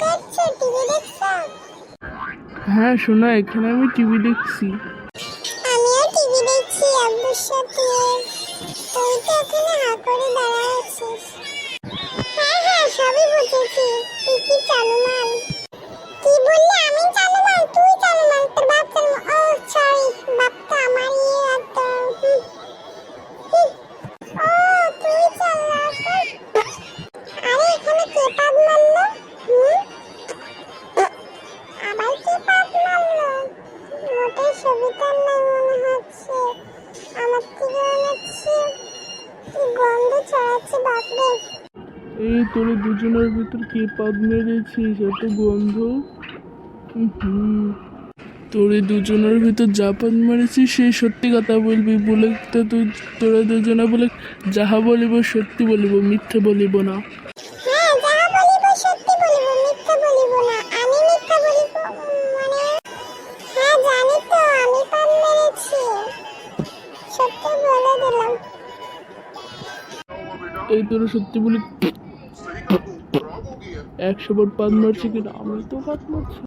করছো? টিভি দেখছো? হ্যাঁ সোনা, এখানে আমি টিভি দেখছি। আমিও টিভি দেখছি আব্বুর সাথে। তুই তো ওখানে হা করে দাঁড়ায় আছিস। হ্যাঁ হ্যাঁ, সবই বুঝেছি। তুই কি চালু মাল? কি বললি? আমি চালু মাল? তুই চালু মাল? তোর বাপ চালু মাল? ও সরি, বাপ তো আমার ইয়ে আর তোর ও তুই চালু মাল। আরে এখানে কে পাদ মারলো? আবার কে পাদ মারলো? মোটেই সবিতার নাই মনে হচ্ছে। আমার থেকে মনে হচ্ছে কি গন্ধ ছড়াচ্ছে, বাপরে। এই তোর দুজনের ভিতর কে পাদ মেরেছিস? এত গন্ধ। তোর দুজনের ভিতর যা পাদ মেরেছিস সেই সত্যি কথা বলবি। বলে তো তুই তোরা দুজনে বলে যাহা বলিব সত্যি বলিব, মিথ্যে বলিব না। হ্যাঁ, যাহা বলিব সত্যি বলিব, মিথ্যা বলিব না। আমি মিথ্যা বলিব মানে? হ্যাঁ জানি তো, আমি পাদ মেরেছি, সত্যি বলে দিলাম। এই তোরা সত্যি বলি 100 বার পাদ মারছি কিনা? আমি তো পাদ মারছি।